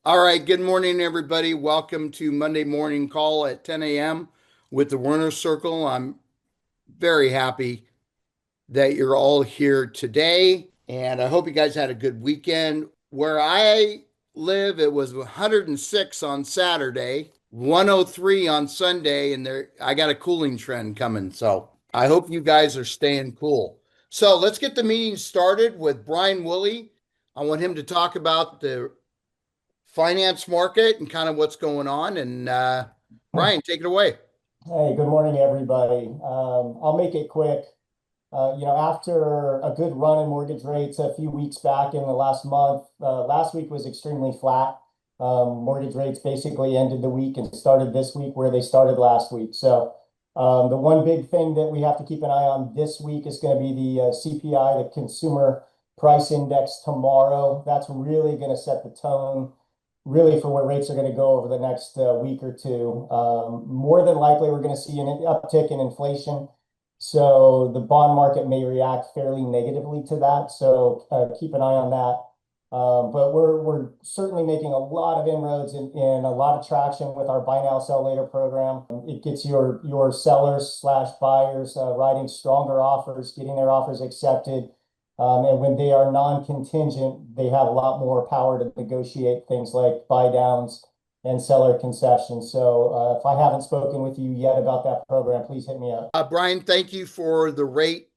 All right, good morning, everybody. Welcome to Monday morning call at 10 a.m. with the Winner Circle. I'm very happy that you're all here today, and I hope you guys had a good weekend. Where I live, it was 106 on Saturday, 103 on Sunday, and I got a cooling trend coming. So I hope you guys are staying cool. So let's get the meeting started with Brian Woolley. I want him to talk about the finance market and kind of what's going on. And Brian, take it away. Hey, good morning, everybody. I'll make it quick. After a good run in mortgage rates a few weeks back in the last month, last week was extremely flat. Mortgage rates basically ended the week and started this week where they started last week. So the one big thing that we have to keep an eye on this week is going to be the CPI, the Consumer Price Index tomorrow. That's really going to set the tone really for where rates are going to go over the next week or two. More than likely, we're going to see an uptick in inflation. So the bond market may react fairly negatively to that. So keep an eye on that. But we're certainly making a lot of inroads in a lot of traction with our buy now, sell later program. It gets your sellers slash buyers writing stronger offers, getting their offers accepted. And when they are non-contingent, they have a lot more power to negotiate things like buy downs and seller concessions. So if I haven't spoken with you yet about that program, please hit me up. Brian, thank you for the rate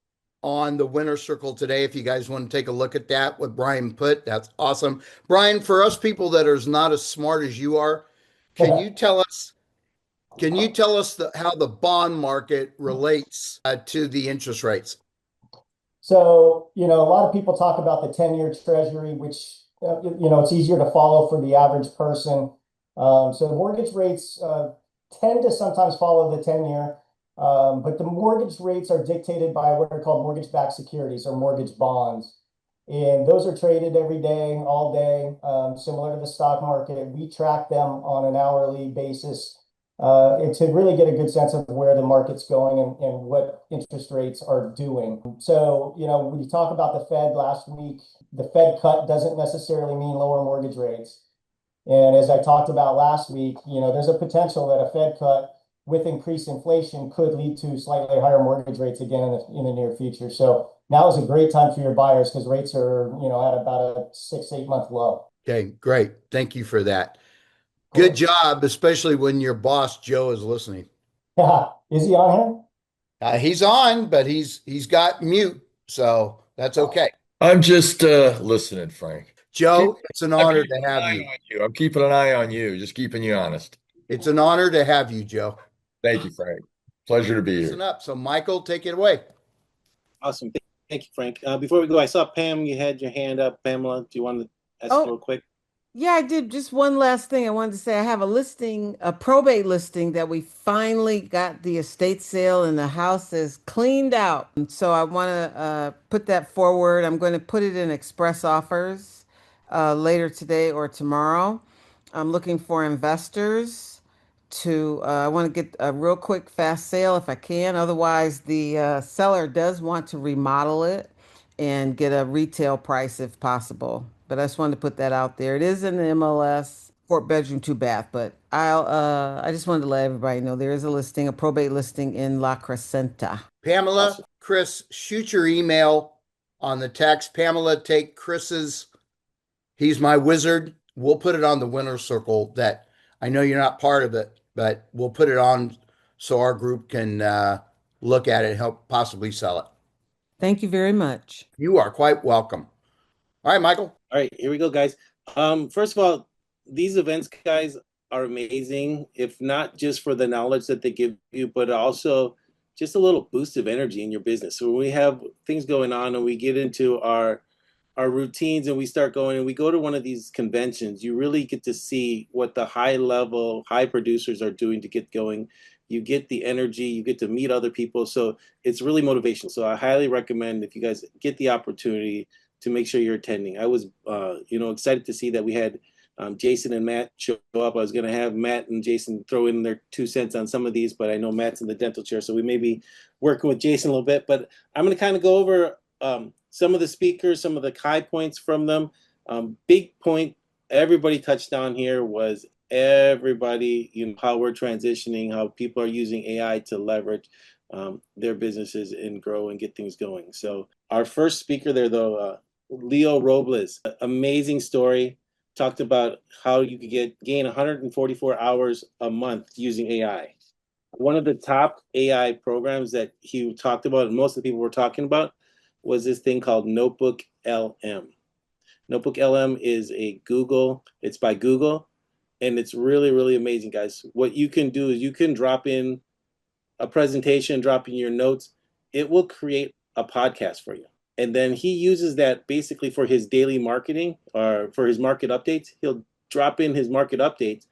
on the Winner Circle today. If you guys want to take a look at that, what Brian put, that's awesome. Brian, for us people that are not as smart as you are, can you tell us? Can you tell us how the bond market relates to the interest rates? So, a lot of people talk about the 10-year treasury, which, it's easier to follow for the average person. So mortgage rates tend to sometimes follow the 10-year, but the mortgage rates are dictated by what are called mortgage-backed securities or mortgage bonds. And those are traded every day, all day, similar to the stock market. We track them on an hourly basis and to really get a good sense of where the market's going and what interest rates are doing. So, when you talk about the Fed last week, the Fed cut doesn't necessarily mean lower mortgage rates. And as I talked about last week, there's a potential that a Fed cut with increased inflation could lead to slightly higher mortgage rates again in the near future. So now is a great time for your buyers because rates are, at about a 6 to 8 month low. Okay, great. Thank you for that. Of Good course. job, especially when your boss Joe is listening. Yeah. Is he on He's on, but he's got mute, so that's here? okay. I'm just listening, Frank. Keep, Joe, it's an I'm honor keeping to an have eye you. on you. I'm keeping an eye on you. Just keeping you honest. It's an honor to have you, Joe. Thank you, Frank. Pleasure to be Listen here. up. So, Michael, take it away. Awesome. Thank you, Frank. Before we go, I saw Pam, you had your hand up. Pamela, do you want to ask Oh, real quick? yeah, I did. Just one last thing I wanted to say. I have a listing, a probate listing that we finally got the estate sale and the house is cleaned out. And so I want to put that forward. I'm going to put it in express offers later today or tomorrow. I'm looking for investors to, I want to get a real quick, fast sale if I can. Otherwise, the seller does want to remodel it and get a retail price if possible. But I just wanted to put that out there. It is in the MLS, 4 bedroom, 2 bath, but I just wanted to let everybody know there is a listing, a probate listing in La Crescenta. Pamela, Awesome. Chris, shoot your email on the text. Pamela, take Chris's, he's my wizard. We'll put it on the Winner Circle that I know you're not part of it, but we'll put it on so our group can look at it and help possibly sell it. Thank you very much. You are quite welcome. All right, Michael. All right, here we go, guys. First of all, these events, guys, are amazing, if not just for the knowledge that they give you, but also just a little boost of energy in your business. So when we have things going on and we get into our routines and we start going and we go to one of these conventions, you really get to see what the high level, high producers are doing to get going. You get the energy, you get to meet other people. So it's really motivational. So I highly recommend if you guys get the opportunity to make sure you're attending. I was, excited to see that we had Jason and Matt show up. I was going to have Matt and Jason throw in their 2 cents on some of these, but I know Matt's in the dental chair, so we may be working with Jason a little bit. But I'm going to kind of go over some of the speakers, some of the high points from them. Big point everybody touched on here was everybody, how we're transitioning, how people are using AI to leverage their businesses and grow and get things going. So our first speaker there, though, Leo Robles, amazing story. Talked about how you could gain 144 hours a month using AI. One of the top AI programs that he talked about, and most of the people were talking about, was this thing called Notebook LM. Notebook LM is it's by Google, and it's really, really amazing, guys. What you can do is you can drop in a presentation, drop in your notes. It will create a podcast for you. And then he uses that basically for his daily marketing or for his market updates. He'll drop in his market updates.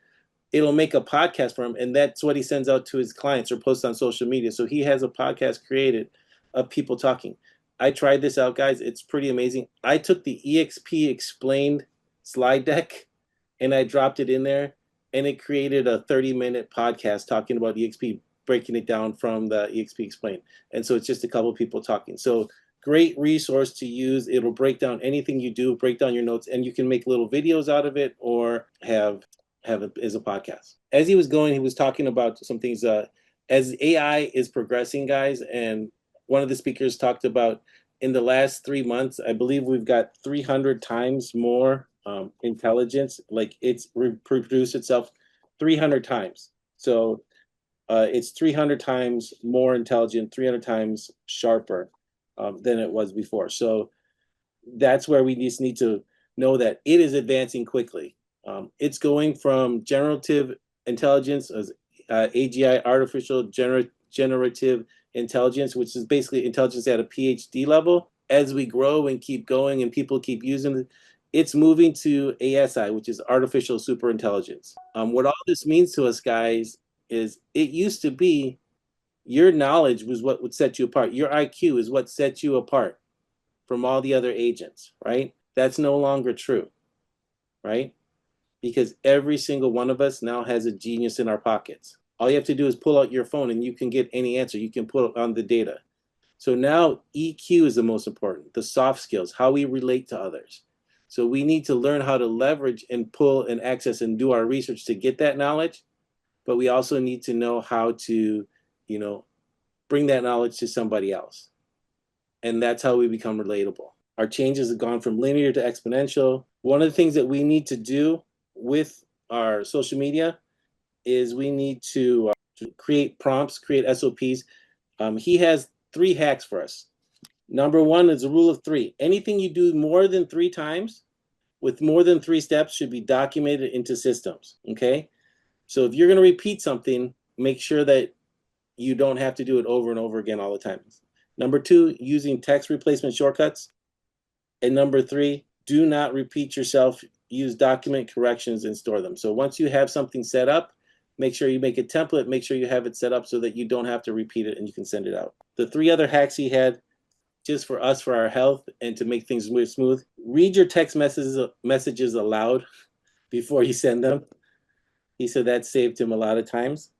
It'll make a podcast for him, and that's what he sends out to his clients or posts on social media. So he has a podcast created of people talking. I tried this out, guys. It's pretty amazing. I took the eXp explained slide deck and I dropped it in there, and it created a 30-minute podcast talking about eXp, breaking it down from the eXp explained. And so it's just a couple of people talking. So great resource to use. It'll break down anything you do, break down your notes, and you can make little videos out of it or have it as a podcast. As he was going, he was talking about some things as AI is progressing, guys. And one of the speakers talked about in the last 3 months, I believe we've got 300 times more intelligence. Like it's reproduced itself 300 times. So it's 300 times more intelligent, 300 times sharper than it was before. So that's where we just need to know that it is advancing quickly. It's going from generative intelligence, as AGI, artificial generative intelligence, which is basically intelligence at a PhD level. As we grow and keep going and people keep using it, it's moving to ASI, which is artificial super intelligence. What all this means to us, guys, is it used to be your knowledge was what would set you apart. Your IQ is what sets you apart from all the other agents, right? That's no longer true, right? Because every single one of us now has a genius in our pockets. All you have to do is pull out your phone and you can get any answer. You can pull on the data. So now EQ is the most important, the soft skills, how we relate to others. So we need to learn how to leverage and pull and access and do our research to get that knowledge. But we also need to know how to, bring that knowledge to somebody else. And that's how we become relatable. Our changes have gone from linear to exponential. One of the things that we need to do with our social media is we need to create prompts, create SOPs. He has 3 hacks for us. Number 1 is the rule of 3. Anything you do more than 3 times with more than 3 steps should be documented into systems, okay? So if you're going to repeat something, make sure that you don't have to do it over and over again all the time. Number 2, using text replacement shortcuts. And number 3, do not repeat yourself. Use document corrections and store them. So once you have something set up, make sure you make a template, make sure you have it set up so that you don't have to repeat it and you can send it out. The 3 other hacks he had, just for us, for our health and to make things smooth, read your text messages aloud before you send them. He said that saved him a lot of times.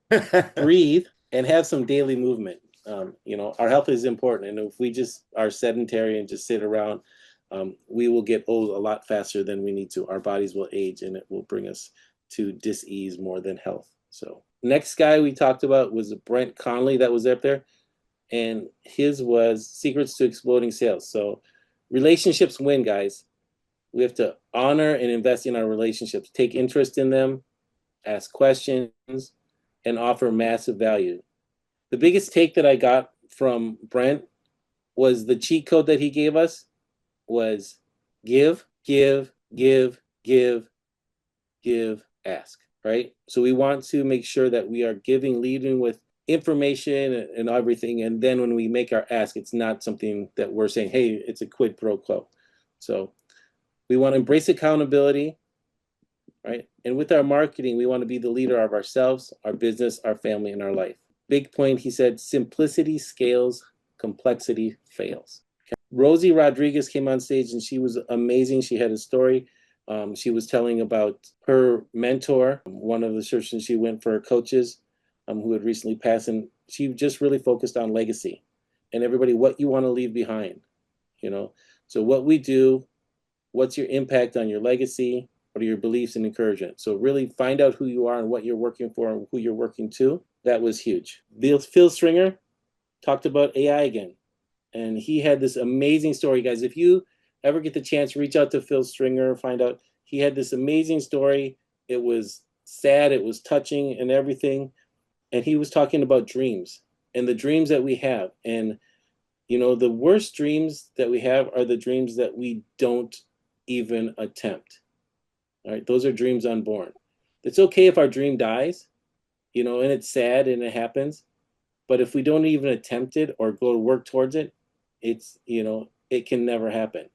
Breathe and have some daily movement. Our health is important. And if we just are sedentary and just sit around, we will get old a lot faster than we need to. Our bodies will age and it will bring us to dis-ease more than health. So next guy we talked about was Brent Conley that was up there. And his was Secrets to Exploding Sales. So relationships win, guys. We have to honor and invest in our relationships, take interest in them, ask questions, and offer massive value. The biggest take that I got from Brent was the cheat code that he gave us was give, ask, right? So we want to make sure that we are leading with information and everything. And then when we make our ask, it's not something that we're saying, hey, it's a quid pro quo. So we want to embrace accountability, right? And with our marketing, we want to be the leader of ourselves, our business, our family, and our life. Big point, he said, simplicity scales, complexity fails. Okay. Rosie Rodriguez came on stage and she was amazing. She had a story. She was telling about her mentor, one of the churches she went for coaches who had recently passed. And she just really focused on legacy and everybody, what you want to leave behind, So what we do, what's your impact on your legacy? What are your beliefs and encouragement? So really find out who you are and what you're working for and who you're working to. That was huge. Phil Stringer talked about AI again. And he had this amazing story, guys. If you ever get the chance, reach out to Phil Stringer, find out. He had this amazing story. It was sad, it was touching and everything. And he was talking about dreams and the dreams that we have. And, you know, the worst dreams that we have are the dreams that we don't even attempt. All right, those are dreams unborn. It's okay if our dream dies, you know, and it's sad and it happens. But if we don't even attempt it or go to work towards it, it's, you know, it can never happen.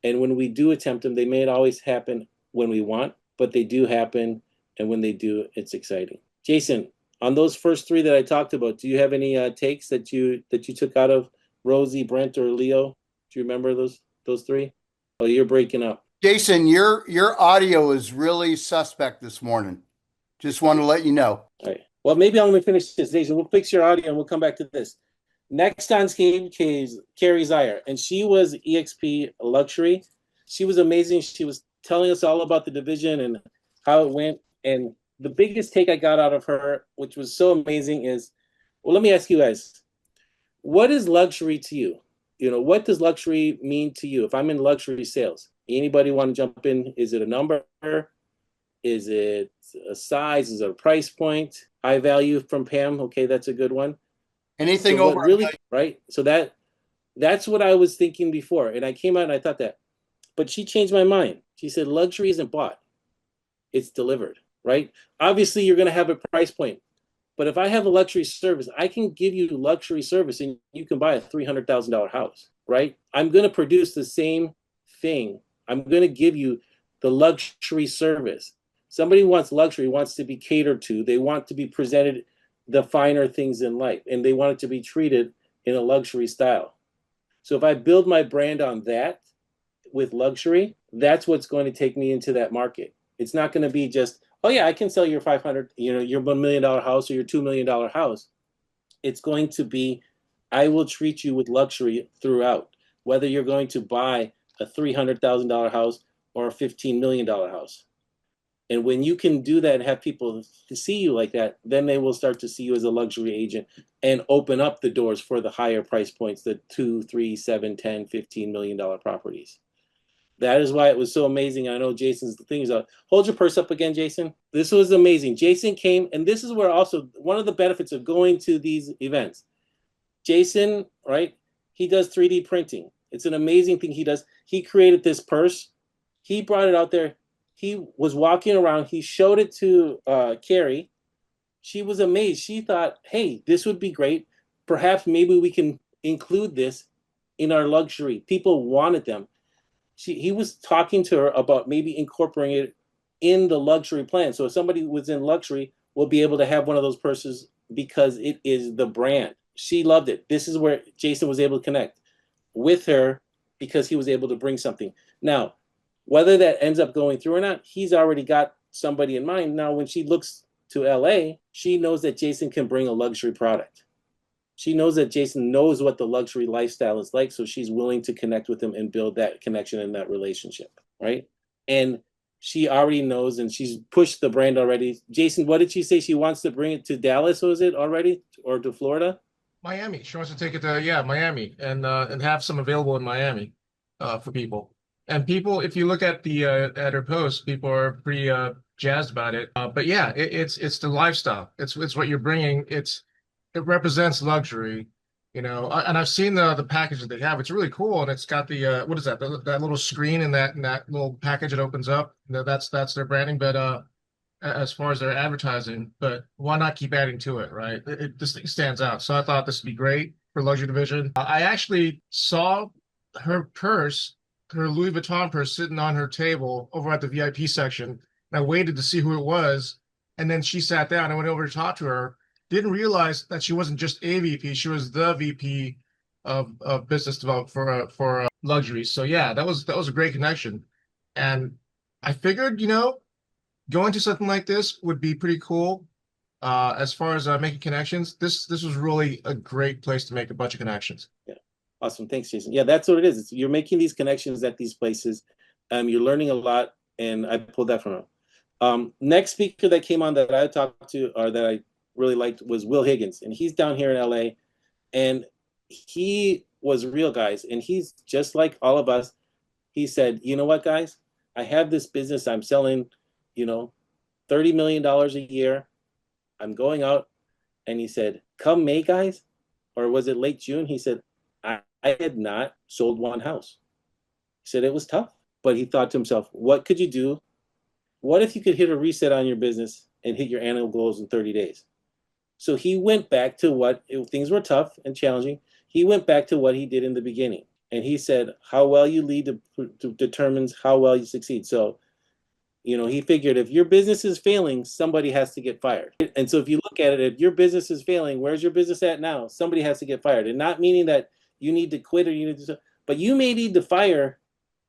And when we do attempt them, they may not always happen when we want, but they do happen. And when they do, it's exciting. Jason, on those first three that I talked about, do you have any takes that you took out of Rosie, Brent, or Leo? Do you remember those three? Oh, you're breaking up. Jason, your audio is really suspect this morning. Just want to let you know. All right. Well, maybe I'm going to finish this, Jason. We'll fix your audio and we'll come back to this. Next on stage is Carrie Zier, and she was eXp Luxury. She was amazing. She was telling us all about the division and how it went. And the biggest take I got out of her, which was so amazing, is, well, let me ask you guys, what is luxury to you? You know, what does luxury mean to you? If I'm in luxury sales, anybody want to jump in? Is it a number? Is it a size? Is it a price point? High value from Pam. Okay, that's a good one. Anything so over really, right? So that's what I was thinking before. And I came out and I thought that. But she changed my mind. She said, luxury isn't bought. It's delivered, right? Obviously, you're going to have a price point. But if I have a luxury service, I can give you luxury service and you can buy a $300,000 house, right? I'm going to produce the same thing. I'm going to give you the luxury service. Somebody who wants luxury wants to be catered to. They want to be presented the finer things in life, and they want it to be treated in a luxury style. So if I build my brand on that with luxury, that's what's going to take me into that market. It's not going to be just, oh yeah, I can sell your 500, you know, your $1 million house or your $2 million house. It's going to be, I will treat you with luxury throughout, whether you're going to buy a $300,000 house or a $15 million house. And when you can do that and have people to see you like that, then they will start to see you as a luxury agent and open up the doors for the higher price points, the 2, 3, 7, 10, $15 million properties. That is why it was so amazing. I know Jason's thing is hold your purse up again, Jason. This was amazing. Jason came, and this is where also one of the benefits of going to these events. Jason, right? He does 3D printing. It's an amazing thing he does. He created this purse. He brought it out there. He was walking around. He showed it to Carrie. She was amazed. She thought, hey, this would be great. Perhaps maybe we can include this in our luxury. People wanted them. He was talking to her about maybe incorporating it in the luxury plan. So if somebody was in luxury, will be able to have one of those purses because it is the brand. She loved it. This is where Jason was able to connect with her because he was able to bring something. Now, whether that ends up going through or not, he's already got somebody in mind. Now, when she looks to LA, she knows that Jason can bring a luxury product. She knows that Jason knows what the luxury lifestyle is like, so she's willing to connect with him and build that connection and that relationship, right? And she already knows, and she's pushed the brand already. Jason, what did she say? She wants to bring it to Dallas, was it already, or to Florida? Miami. She wants to take it to Miami and have some available in Miami for people. And people, if you look at the at her post, people are pretty jazzed about it. But yeah, it's the lifestyle. It's what you're bringing. It represents luxury, you know. And I've seen the package that they have. It's really cool, and it's got the what is that? That little screen in that little package that opens up. That's their branding. But as far as their advertising, but why not keep adding to it, right? This thing stands out. So I thought this would be great for luxury division. I actually saw her purse, her Louis Vuitton purse, sitting on her table over at the VIP section. And I waited to see who it was. And then she sat down. I went over to talk to her. Didn't realize that she wasn't just a VP. She was the VP of business development for luxury. So yeah, that was a great connection. And I figured, you know, going to something like this would be pretty cool. As far as making connections, this was really a great place to make a bunch of connections. Yeah, awesome. Thanks, Jason. Yeah, that's what it is. You're making these connections at these places. You're learning a lot. and I pulled that from him. Next speaker that came on that I talked to, or that I really liked, was Will Higgins, and he's down here in LA, and he was real, guys, and he's just like all of us. He said, you know what, guys, I have this business. I'm selling, $30 million a year. I'm going out. And he said, come May, guys, or was it late June? He said, I had not sold one house. He said it was tough, but he thought to himself, what could you do? What if you could hit a reset on your business and hit your annual goals in 30 days? So he went back to things were tough and challenging. He went back to what he did in the beginning. And he said, how well you lead determines how well you succeed. So, he figured if your business is failing, somebody has to get fired. And so if you look at it, if your business is failing, where's your business at now? Somebody has to get fired. And not meaning that you need to quit or you need to, but you may need to fire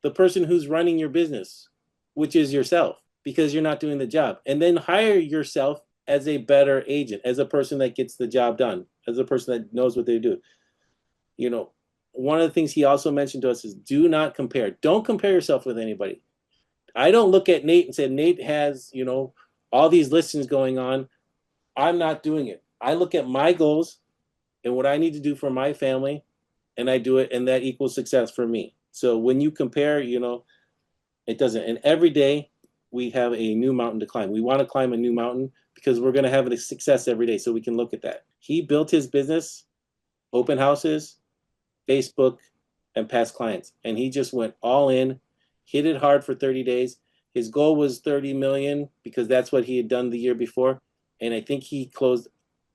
the person who's running your business, which is yourself, because you're not doing the job. And then hire yourself as a better agent, as a person that gets the job done, as a person that knows what they do. One of the things he also mentioned to us is do not compare. Don't compare yourself with anybody. I don't look at Nate and say, Nate has, all these listings going on. I'm not doing it. I look at my goals and what I need to do for my family, and I do it, and that equals success for me. So when you compare, it doesn't. And every day we have a new mountain to climb. We want to climb a new mountain because we're going to have a success every day. So we can look at that. He built his business, open houses, Facebook, and past clients. And he just went all in, hit it hard for 30 days. His goal was 30 million because that's what he had done the year before. And I think he closed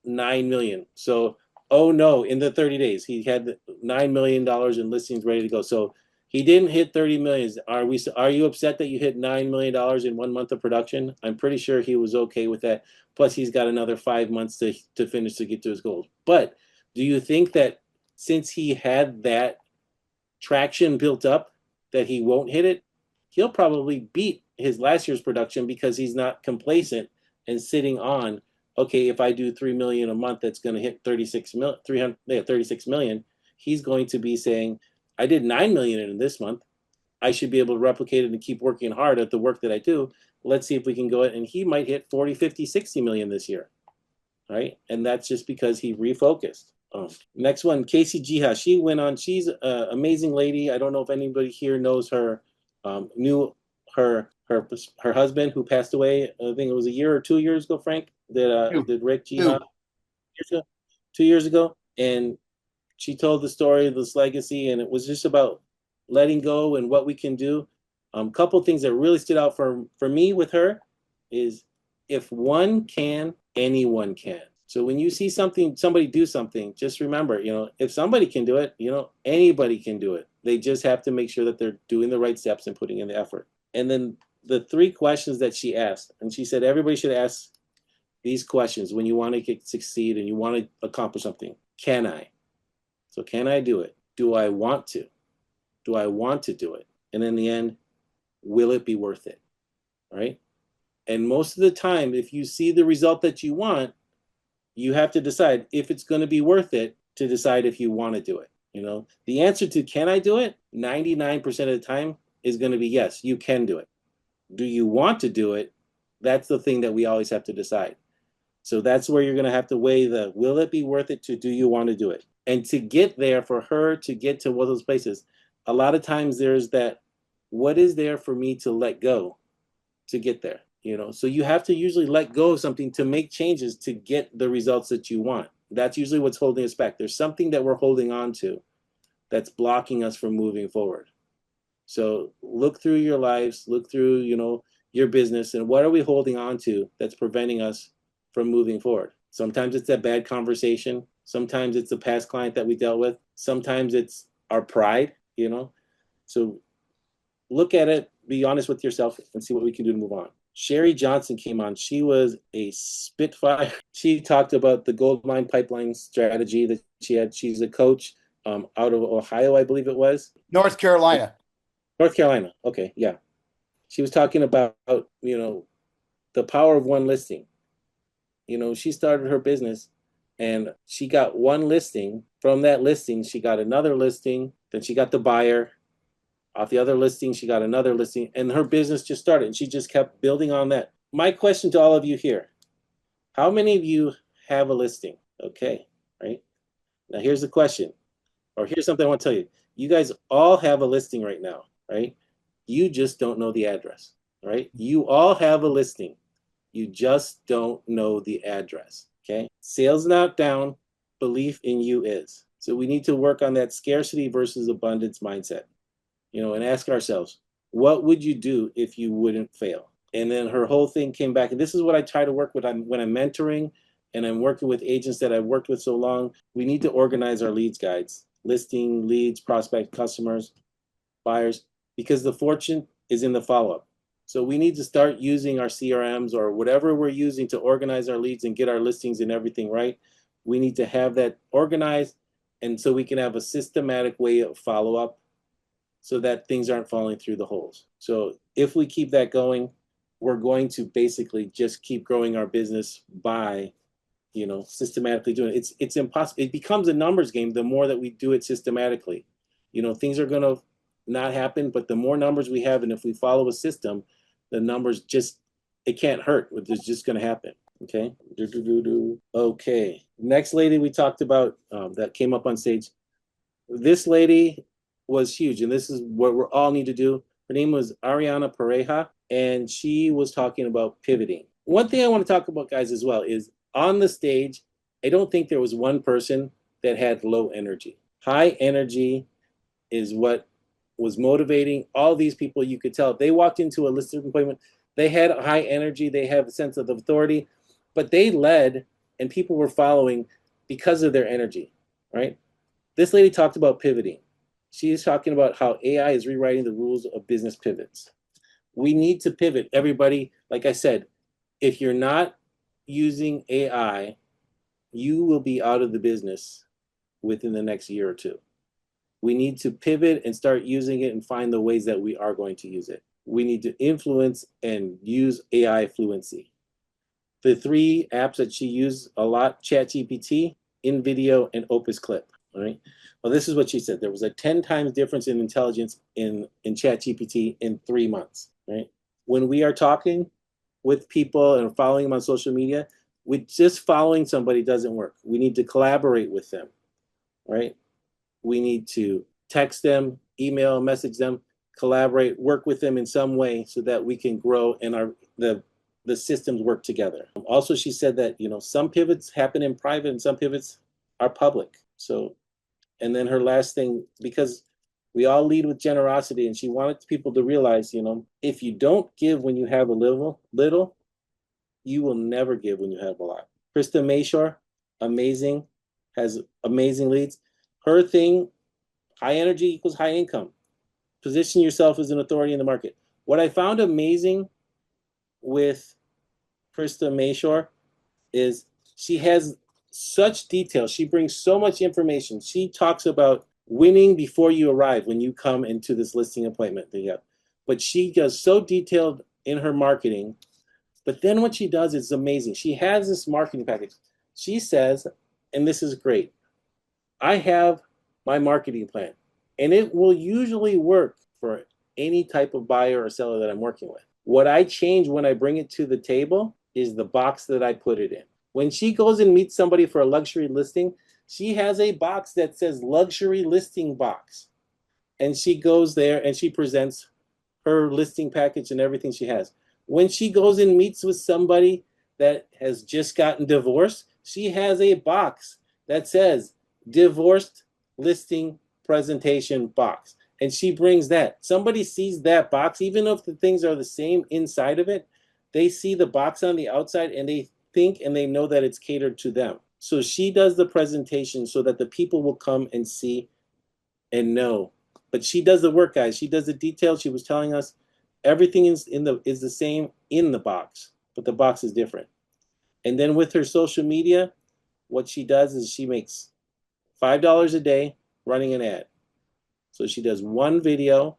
9 million. So, in the 30 days, he had $9 million in listings ready to go. So he didn't hit 30 million. Are you upset that you hit $9 million in 1 month of production? I'm pretty sure he was okay with that. Plus he's got another 5 months to finish to get to his goals. But do you think that since he had that traction built up that he won't hit it? He'll probably beat his last year's production because he's not complacent and sitting on, okay, if I do 3 million a month, that's going to hit 36 million. He's going to be saying, I did 9 million in this month. I should be able to replicate it and keep working hard at the work that I do. Let's see if we can go it. And he might hit 40, 50, 60 million this year. Right. And that's just because he refocused. Next one, Casey Jiha. She went on. She's an amazing lady. I don't know if anybody here knows her. Knew her husband who passed away. I think it was a year or 2 years ago. Frank, did Rick Jiha 2 years ago, and she told the story of this legacy, and it was just about letting go and what we can do. Couple things that really stood out for me with her is if one can, anyone can. So when you see somebody do something, just remember, if somebody can do it, anybody can do it. They just have to make sure that they're doing the right steps and putting in the effort. And then the 3 questions that she asked, and she said everybody should ask these questions when you want to succeed and you want to accomplish something. Can I? So can I do it? Do I want to? Do I want to do it? And in the end, will it be worth it? Right? And most of the time, if you see the result that you want, you have to decide if it's going to be worth it to decide if you want to do it. The answer to can I do it? 99% of the time is going to be yes, you can do it. Do you want to do it? That's the thing that we always have to decide. So that's where you're going to have to weigh will it be worth it to do you want to do it? And to get there, for her to get to one of those places, a lot of times there's that, what is there for me to let go to get there? So you have to usually let go of something to make changes to get the results that you want. That's usually what's holding us back. There's something that we're holding on to that's blocking us from moving forward. So look through your lives, look through, your business, and what are we holding on to that's preventing us from moving forward? Sometimes it's that bad conversation. Sometimes it's a past client that we dealt with. Sometimes it's our pride, So look at it, be honest with yourself, and see what we can do to move on. Sherry Johnson came on. She was a spitfire. She talked about the gold mine pipeline strategy that she had. She's a coach out of Ohio, I believe it was. North Carolina. North Carolina. Okay, yeah. She was talking about, the power of one listing. She started her business and she got one listing. From that listing, she got another listing. Then she got the buyer. Off the other listing, she got another listing, and her business just started, and she just kept building on that. My question to all of you here, how many of you have a listing? Okay, right? Now here's the question, or here's something I want to tell you. You guys all have a listing right now, right? You just don't know the address, right? You all have a listing. You just don't know the address, okay? Sales not down, belief in you is. So we need to work on that scarcity versus abundance mindset, and ask ourselves, what would you do if you wouldn't fail? And then her whole thing came back. And this is what I try to work with when I'm mentoring and I'm working with agents that I've worked with so long. We need to organize our leads guides, listing, leads, prospect, customers, buyers, because the fortune is in the follow-up. So we need to start using our CRMs or whatever we're using to organize our leads and get our listings and everything right. We need to have that organized, and so we can have a systematic way of follow-up so that things aren't falling through the holes. So if we keep that going, we're going to basically just keep growing our business by, systematically doing it. It's impossible. It becomes a numbers game the more that we do it systematically. Things are going to not happen, but the more numbers we have, and if we follow a system, the numbers it can't hurt. It's just going to happen. Okay. Okay. Next lady we talked about that came up on stage. This lady was huge, and this is what we all need to do. Her name was Ariana Pareja, and she was talking about pivoting. One thing I want to talk about, guys, as well, is on the stage, I don't think there was one person that had low energy. High energy is what was motivating all these people. You could tell if they walked into a listing appointment, they had high energy, they have a sense of authority, but they led and people were following because of their energy, right? This lady talked about pivoting. She is talking about how AI is rewriting the rules of business pivots. We need to pivot. Everybody, like I said, if you're not using AI, you will be out of the business within the next year or two. We need to pivot and start using it and find the ways that we are going to use it. We need to influence and use AI fluency. The 3 apps that she used a lot, ChatGPT, InVideo, and Opus Clip. All right. Well, this is what she said. There was a 10 times difference in intelligence in ChatGPT in 3 months. Right. When we are talking with people and following them on social media, with just following somebody doesn't work. We need to collaborate with them. Right. We need to text them, email, message them, collaborate, work with them in some way so that we can grow and the systems work together. Also, she said that, some pivots happen in private and some pivots are public. So, and then her last thing, because we all lead with generosity, and she wanted people to realize, if you don't give when you have a little, you will never give when you have a lot. Krista Mayshore, amazing, has amazing leads. Her thing, high energy equals high income. Position yourself as an authority in the market. What I found amazing with Krista Mayshore is she has such detail. She brings so much information. She talks about winning before you arrive when you come into this listing appointment that you have. But she does so detailed in her marketing. But then what she does is amazing. She has this marketing package. She says, and this is great, I have my marketing plan, and it will usually work for any type of buyer or seller that I'm working with. What I change when I bring it to the table is the box that I put it in. When she goes and meets somebody for a luxury listing, she has a box that says luxury listing box. And she goes there and she presents her listing package and everything she has. When she goes and meets with somebody that has just gotten divorced, she has a box that says divorced listing presentation box. And she brings that. Somebody sees that box, even if the things are the same inside of it, they see the box on the outside and they think and they know that it's catered to them. So she does the presentation so that the people will come and see and know. But she does the work, guys. She does the details. She was telling us everything is the same in the box, but the box is different. And then with her social media, what she does is she makes $5 a day running an ad. So she does one video,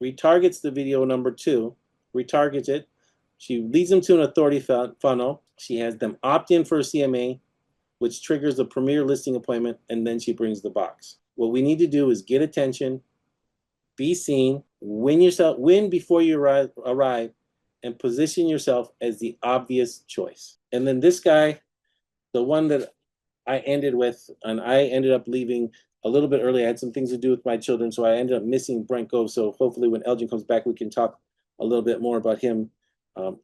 retargets the video number 2, retargets it. She leads them to an authority funnel. She has them opt in for a CMA, which triggers a premier listing appointment, and then she brings the box. What we need to do is get attention, Be seen, win before you arrive, and position yourself as the obvious choice. And then this guy, the one that I ended with, and I ended up leaving a little bit early. I had some things to do with my children, so I ended up missing Brent Gove. So hopefully when Elgin comes back, we can talk a little bit more about him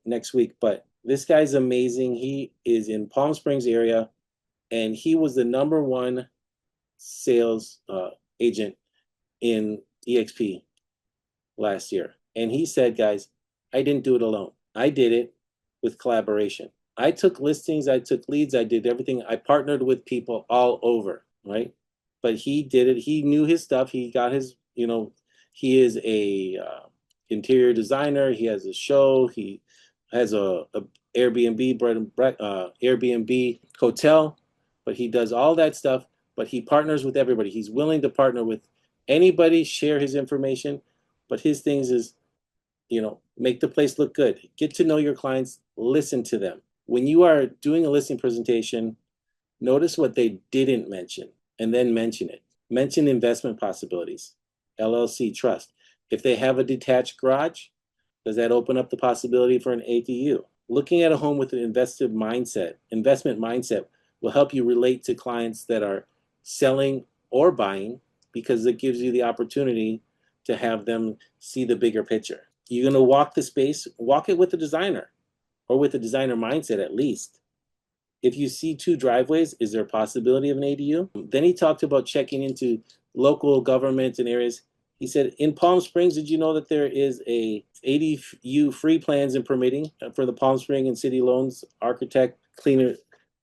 next week. But this guy's amazing. He is in Palm Springs area, and he was the #1 sales agent in eXp last year. And he said, guys, I didn't do it alone. I did it with collaboration. I took listings, I took leads, I did everything. I partnered with people all over, right? But he did it. He knew his stuff. He got his, he is a interior designer. He has a show. He has a Airbnb Airbnb hotel, but he does all that stuff. But he partners with everybody. He's willing to partner with anybody, share his information. But his things is, make the place look good. Get to know your clients. Listen to them. When you are doing a listing presentation, notice what they didn't mention and then mention it. Mention investment possibilities, LLC trust. If they have a detached garage, does that open up the possibility for an ADU? Looking at a home with an investment mindset will help you relate to clients that are selling or buying, because it gives you the opportunity to have them see the bigger picture. You're going to walk the space, walk it with a designer, or with a designer mindset at least. If you see 2 driveways, is there a possibility of an ADU? Then he talked about checking into local government and areas. He said, in Palm Springs, did you know that there is a ADU free plans and permitting for the Palm Springs and city loans, architect, cleaner?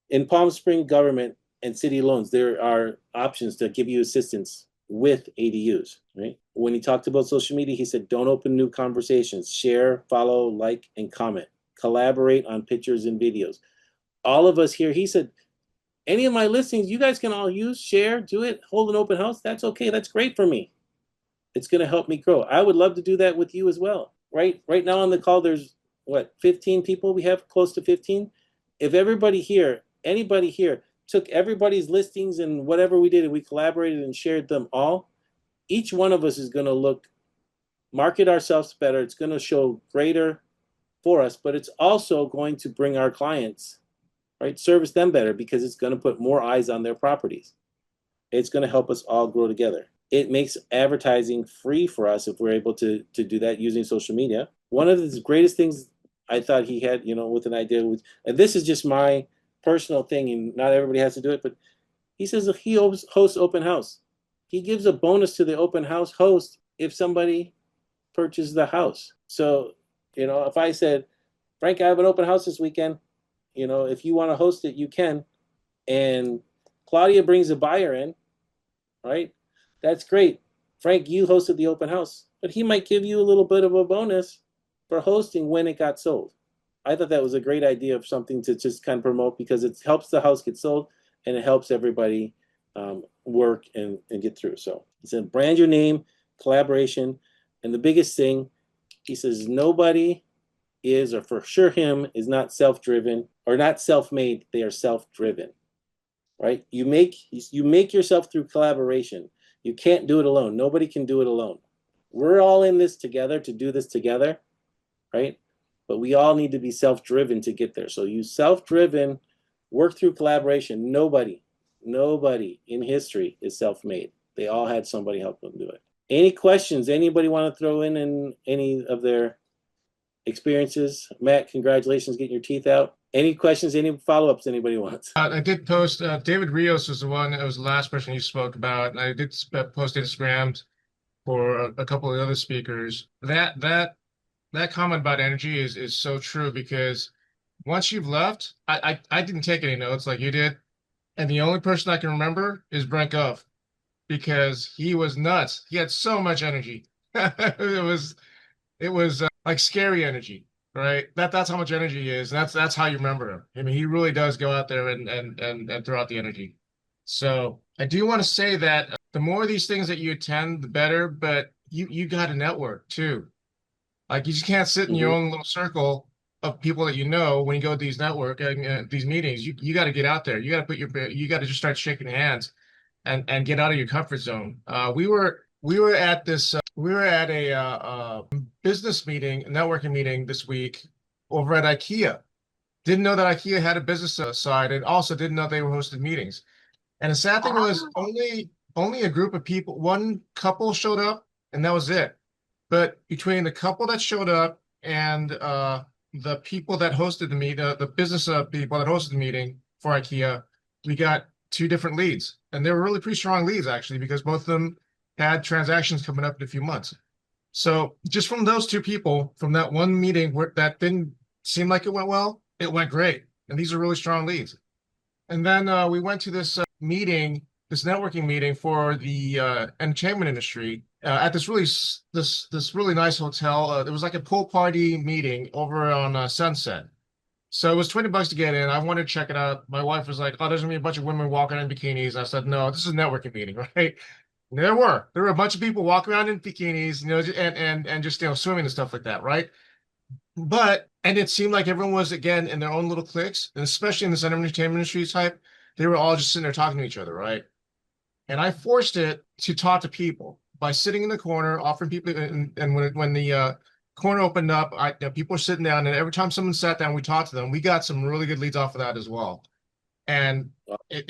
In Palm Springs government and city loans, there are options to give you assistance with ADUs, right? When he talked about social media, he said, don't open new conversations. Share, follow, like, and comment. Collaborate on pictures and videos. All of us here, he said, any of my listings, you guys can all use, share, do it, hold an open house. That's okay. That's great for me. It's going to help me grow. I would love to do that with you as well. Right now on the call, there's 15 people? We have close to 15. If everybody here, anybody here, took everybody's listings and whatever we did, and we collaborated and shared them all, each one of us is going to market ourselves better. It's going to show greater for us, but it's also going to bring our clients, right, service them better, because it's going to put more eyes on their properties. It's going to help us all grow together. It makes advertising free for us if we're able to do that using social media. One of the greatest things I thought he had, with an idea, and this is just my personal thing, and not everybody has to do it, but he says he hosts open house. He gives a bonus to the open house host if somebody purchases the house. So, if I said, Frank, I have an open house this weekend, if you want to host it, you can. And Claudia brings a buyer in, right? That's great. Frank, you hosted the open house, but he might give you a little bit of a bonus for hosting when it got sold. I thought that was a great idea of something to just kind of promote, because it helps the house get sold and it helps everybody work and get through. So he said, brand your name, collaboration. And the biggest thing, he says, nobody is, or for sure him, is not self-driven or not self-made. They are self-driven, right? You make yourself through collaboration. You can't do it alone. Nobody can do it alone. We're all in this together to do this together, right? But we all need to be self-driven to get there. So you self-driven, work through collaboration. Nobody in history is self-made. They all had somebody help them do it. Any questions? Anybody want to throw in any of their experiences? Matt, congratulations getting your teeth out. Any questions, any follow-ups anybody wants? I did post, David Rios was the one, that was the last person you spoke about. And I did post Instagrams for a couple of other speakers. That comment about energy is so true, because once you've left, I didn't take any notes like you did. And the only person I can remember is Brent Gove, because he was nuts. He had so much energy. It was like scary energy, right? That's how much energy he is. That's how you remember him. I mean, he really does go out there and throw out the energy. So I do want to say that the more of these things that you attend, the better. But you got to network too. Like, you just can't sit in your own little circle of people that you know when you go to these these meetings. You got to get out there. You got to just start shaking hands and get out of your comfort zone. We were at this we were at a business meeting, a networking meeting this week over at IKEA. Didn't know that IKEA had a business side, and also didn't know they were hosting meetings. And the sad thing was only a group of people, one couple showed up, and that was it. But between the couple that showed up and the people that hosted the meeting, the business people that hosted the meeting for IKEA, we got two different leads. And they were really pretty strong leads, actually, because both of them had transactions coming up in a few months. So just from those two people, from that one meeting that didn't seem like it went well, it went great. And these are really strong leads. And then we went to this meeting, this networking meeting for the entertainment industry at this really nice hotel. It was like a pool party meeting over on Sunset. So it was $20 to get in. I wanted to check it out. My wife was like, "Oh, there's gonna be a bunch of women walking in bikinis." I said, "No, this is a networking meeting, right?" And there were a bunch of people walking around in bikinis, and just swimming and stuff like that, right? And it seemed like everyone was again in their own little cliques, and especially in this entertainment industry type, they were all just sitting there talking to each other, right? And I forced it to talk to people by sitting in the corner, offering people. And when the corner opened up, people were sitting down, and every time someone sat down, we talked to them. We got some really good leads off of that as well. And you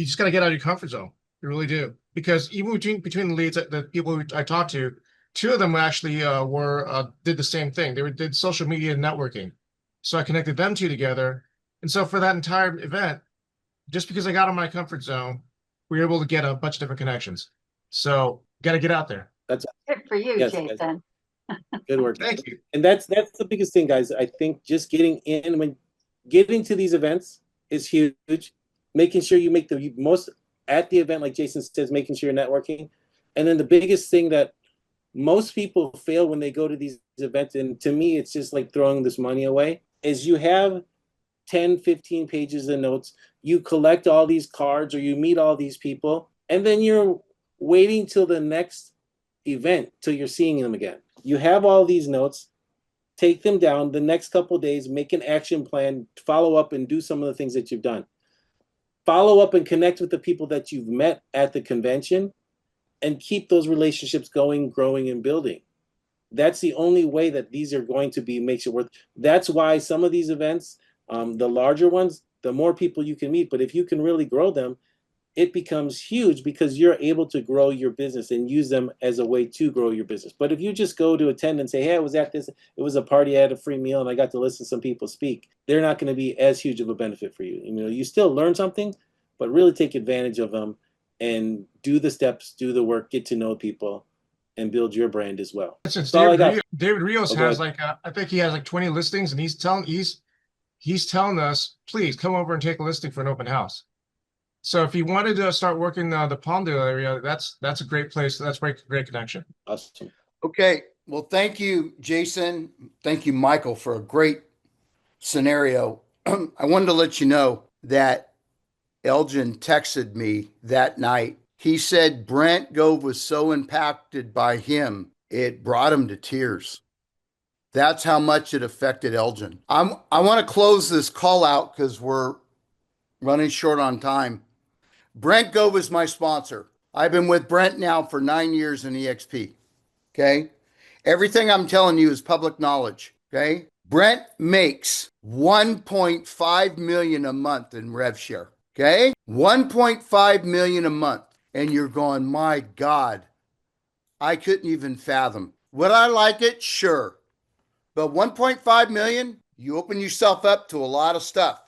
just got to get out of your comfort zone. You really do, because even between the leads, the people who I talked to, two of them actually did the same thing. They did social media networking, so I connected them two together. And so for that entire event, just because I got out of my comfort zone, we were able to get a bunch of different connections. So got to get out there. That's good for you, Yes, Jason. good work. Thank you. And that's the biggest thing, guys. I think just getting to these events is huge. Making sure you make the most at the event, like Jason says, making sure you're networking. And then the biggest thing that most people fail when they go to these events, and to me, it's just like throwing this money away, is you have 10, 15 pages of notes. You collect all these cards or you meet all these people, and then you're waiting till the next event till you're seeing them again. You have all these notes, take them down the next couple of days, make an action plan, follow up and do some of the things that you've done. Follow up and connect with the people that you've met at the convention and keep those relationships going, growing, and building. That's the only way that these are going to makes it worth. That's why some of these events, the larger ones, the more people you can meet. But if you can really grow them, it becomes huge because you're able to grow your business and use them as a way to grow your business. But if you just go to attend and say, "Hey, I was at this, it was a party, I had a free meal, and I got to listen to some people speak," they're not going to be as huge of a benefit for you. You still learn something, but really take advantage of them and do the steps, do the work, get to know people, and build your brand as well. Since That's all I got. David Rios has ahead. I think he has like 20 listings, and he's telling us, please come over and take a listing for an open house. So if you wanted to start working the Palmdale area, that's a great place. That's great connection. Awesome. Okay. Well, thank you, Jason. Thank you, Michael, for a great scenario. I wanted to let you know that Elgin texted me that night. He said Brent Gove was so impacted by him, it brought him to tears. That's how much it affected Elgin. I want to close this call out because we're running short on time. Brent Gove is my sponsor. I've been with Brent now for 9 years in eXp. Okay. Everything I'm telling you is public knowledge. Okay. Brent makes 1.5 million a month in rev share. Okay. 1.5 million a month. And you're going, my God, I couldn't even fathom. Would I like it? Sure. But 1.5 million, you open yourself up to a lot of stuff.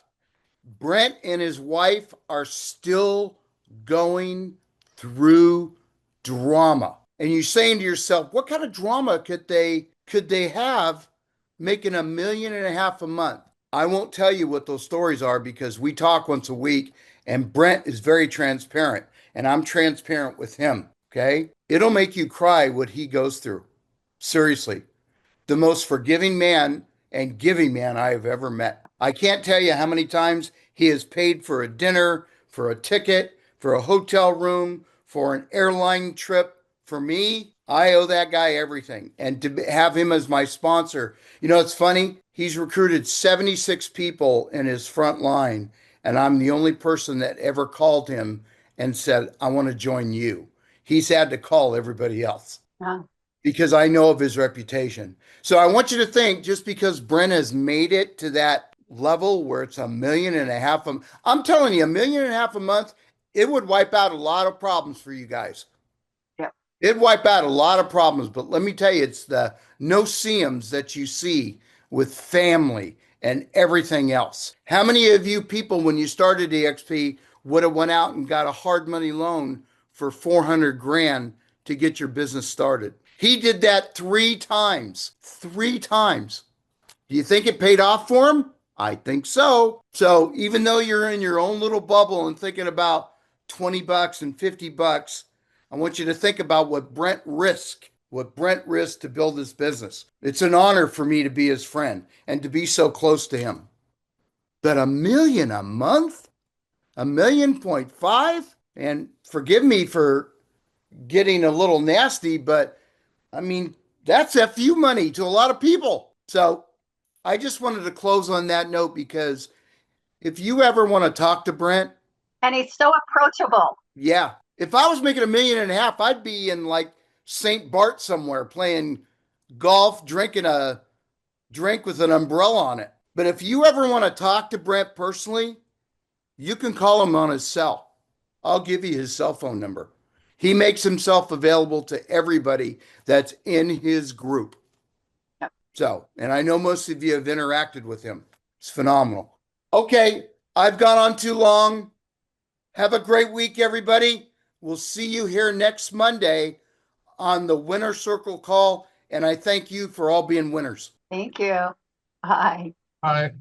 Brent and his wife are still going through drama. And you're saying to yourself, what kind of drama could they have making $1.5 million a month? I won't tell you what those stories are because we talk once a week and Brent is very transparent and I'm transparent with him. Okay. It'll make you cry what he goes through. Seriously. The most forgiving man and giving man I have ever met. I can't tell you how many times he has paid for a dinner, for a ticket, for a hotel room, for an airline trip. For me, I owe that guy everything. And to have him as my sponsor, it's funny. He's recruited 76 people in his front line, and I'm the only person that ever called him and said, I want to join you. He's had to call everybody else. Wow. because I know of his reputation. So I want you to think, just because Brent has made it to that level where it's $1.5 million, I'm telling you, $1.5 million a month, it would wipe out a lot of problems for you guys. Yep. It'd wipe out a lot of problems, but let me tell you, it's the no-see-ums that you see with family and everything else. How many of you people, when you started eXp, would have went out and got a hard money loan for 400 grand to get your business started? He did that 3 times. 3 times. Do you think it paid off for him? I think so. So even though you're in your own little bubble and thinking about $20 and $50, I want you to think about what Brent risked to build this business. It's an honor for me to be his friend and to be so close to him. But $1 million a month? $1.5 million? And forgive me for getting a little nasty, but I mean, that's FU money to a lot of people. So I just wanted to close on that note, because if you ever want to talk to Brent, And he's so approachable. yeah, if I was making $1.5 million, I'd be in like St. Bart somewhere playing golf, drinking a drink with an umbrella on it. But if you ever want to talk to Brent personally, you can call him on his cell. I'll give you his cell phone number. He makes himself available to everybody that's in his group. Yep. So, and I know most of you have interacted with him. It's phenomenal. Okay, I've gone on too long. Have a great week, everybody. We'll see you here next Monday on the Winner Circle call. And I thank you for all being winners. Thank you. Bye. Hi.